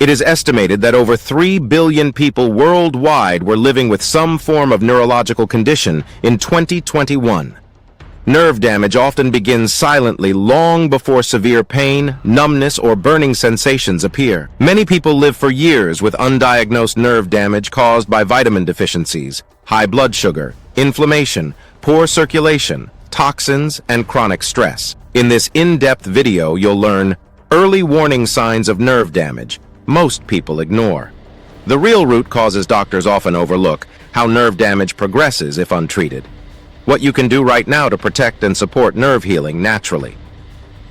It is estimated that over 3 billion people worldwide were living with some form of neurological condition in 2021. Nerve damage often begins silently long before severe pain, numbness, or burning sensations appear. Many people live for years with undiagnosed nerve damage caused by vitamin deficiencies, high blood sugar, inflammation, poor circulation, toxins, and chronic stress. In this in-depth video, you'll learn early warning signs of nerve damage most people ignore. The real root causes doctors often overlook, how nerve damage progresses if untreated. What you can do right now to protect and support nerve healing naturally.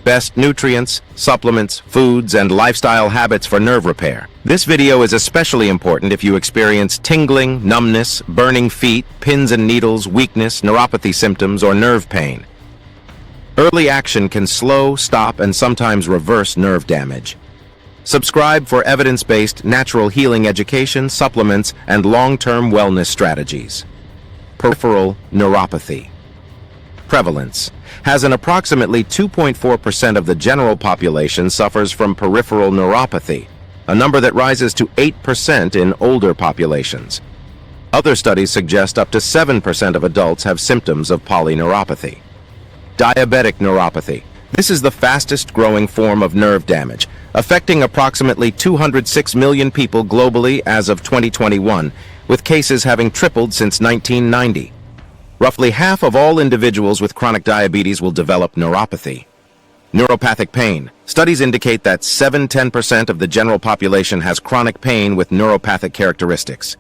Best nutrients, supplements, foods, and lifestyle habits for nerve repair. This video is especially important if you experience tingling, numbness, burning feet, pins and needles, weakness, neuropathy symptoms, or nerve pain. Early action can slow, stop, and sometimes reverse nerve damage. Subscribe for evidence-based natural healing education, supplements, and long-term wellness strategies. Peripheral neuropathy. Prevalence has an approximately 2.4% of the general population suffers from peripheral neuropathy, a number that rises to 8% in older populations. Other studies suggest up to 7% of adults have symptoms of polyneuropathy. Diabetic neuropathy. This is the fastest growing form of nerve damage, affecting approximately 206 million people globally as of 2021, with cases having tripled since 1990. Roughly half of all individuals with chronic diabetes will develop neuropathy. Neuropathic pain. Studies indicate that 7–10% of the general population has chronic pain with neuropathic characteristics.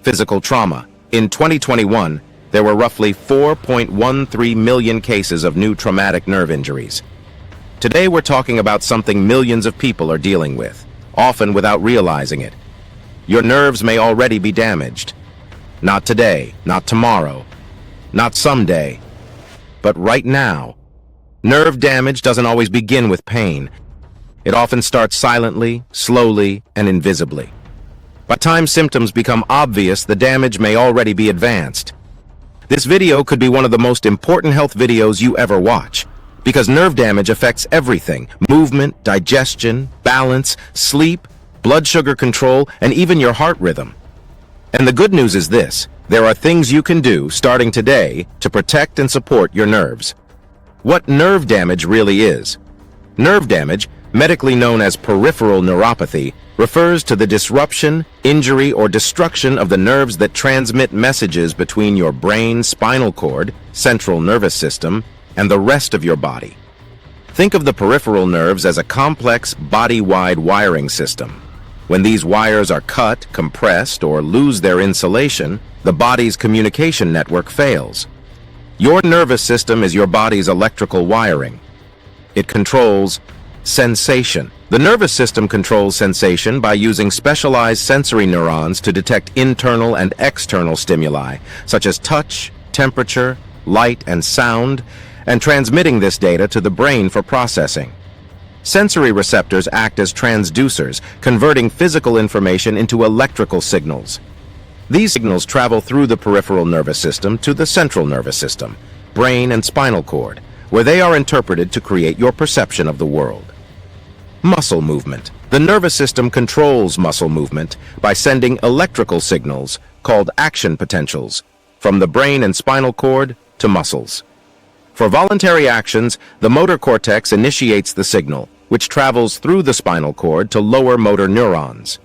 Physical trauma. In 2021, there were roughly 4.13 million cases of new traumatic nerve injuries. Today we're talking about something millions of people are dealing with, often without realizing it. Your nerves may already be damaged. Not today, not tomorrow, not someday, but right now. Nerve damage doesn't always begin with pain. It often starts silently, slowly, and invisibly. By the time symptoms become obvious, the damage may already be advanced. This video could be one of the most important health videos you ever watch, because nerve damage affects everything: movement, digestion, balance, sleep, blood sugar control, and even your heart rhythm. And the good news is this: there are things you can do starting today to protect and support your nerves. What nerve damage really is. Nerve damage, medically known as peripheral neuropathy, refers to the disruption, injury, or destruction of the nerves that transmit messages between your brain, spinal cord, central nervous system, and the rest of your body. Think of the peripheral nerves as a complex, body-wide wiring system. When these wires are cut, compressed, or lose their insulation, the body's communication network fails. Your nervous system is your body's electrical wiring. It controls sensation. The nervous system controls sensation by using specialized sensory neurons to detect internal and external stimuli, such as touch, temperature, light, and sound, and transmitting this data to the brain for processing. Sensory receptors act as transducers, converting physical information into electrical signals. These signals travel through the peripheral nervous system to the central nervous system, brain and spinal cord, where they are interpreted to create your perception of the world. Muscle movement. The nervous system controls muscle movement by sending electrical signals, called action potentials, from the brain and spinal cord to muscles. For voluntary actions, the motor cortex initiates the signal, which travels through the spinal cord to lower motor neurons.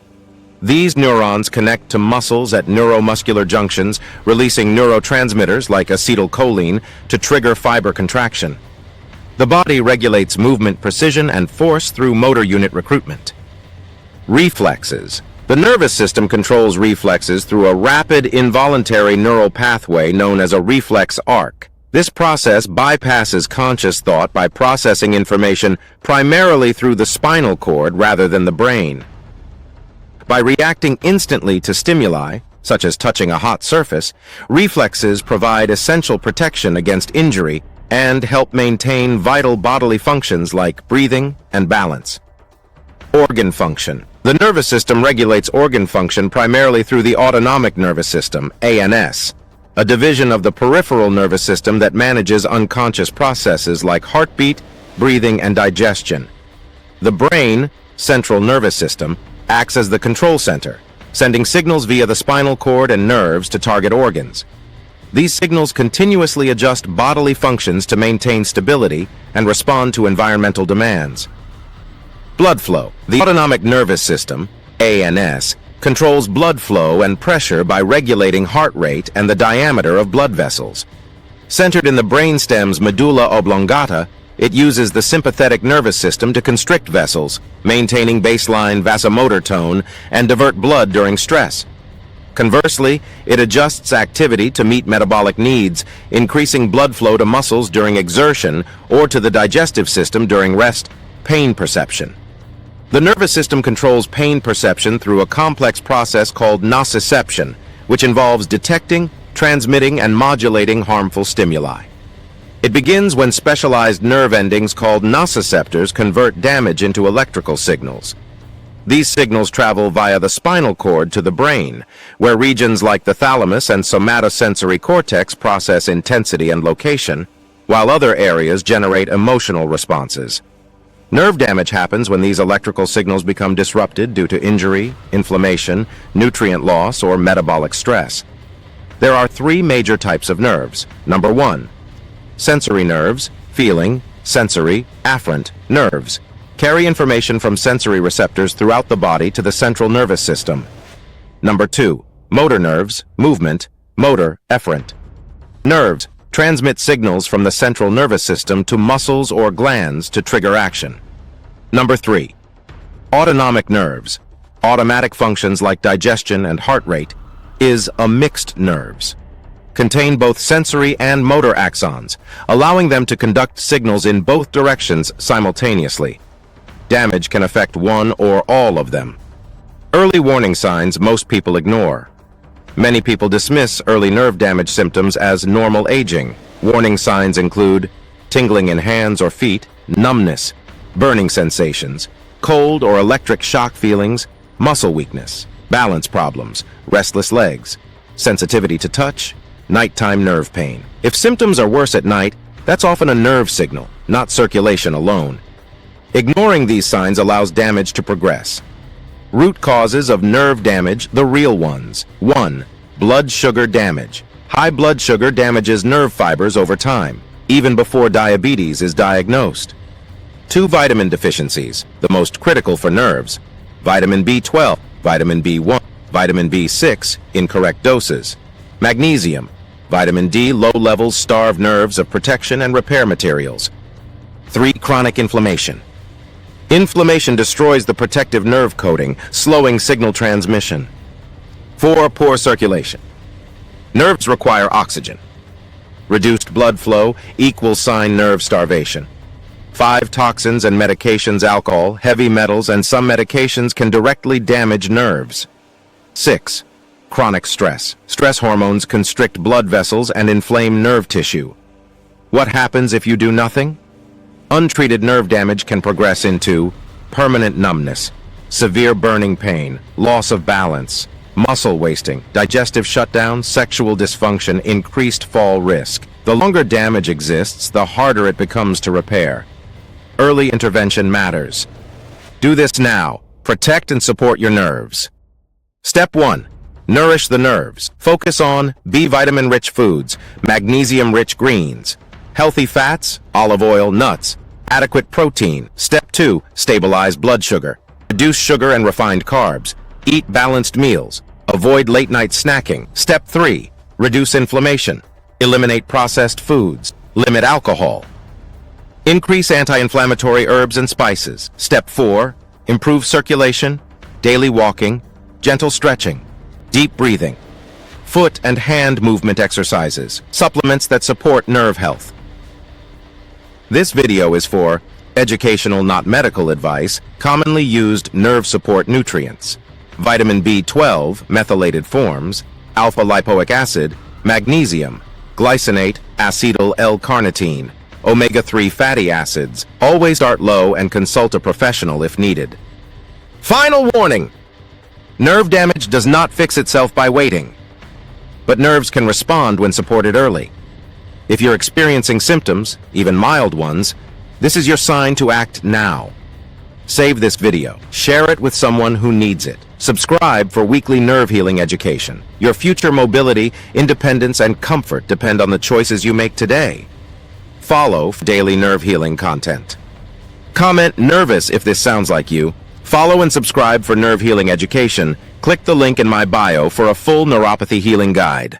These neurons connect to muscles at neuromuscular junctions, releasing neurotransmitters like acetylcholine to trigger fiber contraction. The body regulates movement precision and force through motor unit recruitment. Reflexes. The nervous system controls reflexes through a rapid involuntary neural pathway known as a reflex arc. This process bypasses conscious thought by processing information primarily through the spinal cord rather than the brain. By reacting instantly to stimuli, such as touching a hot surface, reflexes provide essential protection against injury and help maintain vital bodily functions like breathing and balance. Organ function. The nervous system regulates organ function primarily through the autonomic nervous system, ANS, a division of the peripheral nervous system that manages unconscious processes like heartbeat, breathing, and digestion. The brain, central nervous system, acts as the control center, sending signals via the spinal cord and nerves to target organs. These signals continuously adjust bodily functions to maintain stability and respond to environmental demands. Blood flow. The autonomic nervous system, ANS, controls blood flow and pressure by regulating heart rate and the diameter of blood vessels. Centered in the brainstem's medulla oblongata, it uses the sympathetic nervous system to constrict vessels, maintaining baseline vasomotor tone, and divert blood during stress. Conversely, it adjusts activity to meet metabolic needs, increasing blood flow to muscles during exertion or to the digestive system during rest. Pain perception. The nervous system controls pain perception through a complex process called nociception, which involves detecting, transmitting, and modulating harmful stimuli. It begins when specialized nerve endings called nociceptors convert damage into electrical signals. These signals travel via the spinal cord to the brain, where regions like the thalamus and somatosensory cortex process intensity and location, while other areas generate emotional responses. Nerve damage happens when these electrical signals become disrupted due to injury, inflammation, nutrient loss, or metabolic stress. There are three major types of nerves. Number 1. Sensory nerves, feeling, sensory, afferent nerves, carry information from sensory receptors throughout the body to the central nervous system. Number 2. Motor nerves, movement, motor, efferent nerves, transmit signals from the central nervous system to muscles or glands to trigger action. Number 3. Autonomic nerves, automatic functions like digestion and heart rate, is a mixed nerves. Contain both sensory and motor axons, allowing them to conduct signals in both directions simultaneously. Damage can affect one or all of them. Early warning signs most people ignore. Many people dismiss early nerve damage symptoms as normal aging. Warning signs include tingling in hands or feet, numbness, burning sensations, cold or electric shock feelings, muscle weakness, balance problems, restless legs, sensitivity to touch, nighttime nerve pain. If symptoms are worse at night, that's often a nerve signal, not circulation alone. Ignoring these signs allows damage to progress. Root causes of nerve damage, the real ones. 1. Blood sugar damage. High blood sugar damages nerve fibers over time, even before diabetes is diagnosed. 2. Vitamin deficiencies, the most critical for nerves. Vitamin B12, vitamin B1, vitamin B6, incorrect doses. Magnesium, vitamin D, low levels starve nerves of protection and repair materials. 3. Chronic inflammation. Inflammation destroys the protective nerve coating, slowing signal transmission. 4. Poor circulation. Nerves require oxygen. Reduced blood flow equals sign nerve starvation. 5. Toxins and medications. Alcohol, heavy metals, and some medications can directly damage nerves. 6. Chronic stress. Stress hormones constrict blood vessels and inflame nerve tissue. What happens if you do nothing? Untreated nerve damage can progress into permanent numbness, severe burning pain, loss of balance, muscle wasting, digestive shutdown, sexual dysfunction, increased fall risk. The longer damage exists, the harder it becomes to repair. Early intervention matters. Do this now. Protect and support your nerves. Step 1. Nourish the nerves. Focus on B vitamin-rich foods, magnesium-rich greens, healthy fats, olive oil, nuts, adequate protein. Step 2. Stabilize blood sugar. Reduce sugar and refined carbs. Eat balanced meals. Avoid late-night snacking. Step 3. Reduce inflammation. Eliminate processed foods. Limit alcohol. Increase anti-inflammatory herbs and spices. Step 4. Improve circulation. Daily walking. Gentle stretching. Deep breathing. Foot and hand movement exercises. Supplements that support nerve health. This video is for educational, not medical advice, commonly used nerve support nutrients. Vitamin B12, methylated forms, alpha-lipoic acid, magnesium, glycinate, acetyl L-carnitine, omega-3 fatty acids. Always start low and consult a professional if needed. Final warning! Nerve damage does not fix itself by waiting, but nerves can respond when supported early. If you're experiencing symptoms, even mild ones, this is your sign to act now. Save this video. Share it with someone who needs it. Subscribe for weekly nerve healing education. Your future mobility, independence, and comfort depend on the choices you make today. Follow for daily nerve healing content. Comment nervous if this sounds like you. Follow and subscribe for nerve healing education. Click the link in my bio for a full neuropathy healing guide.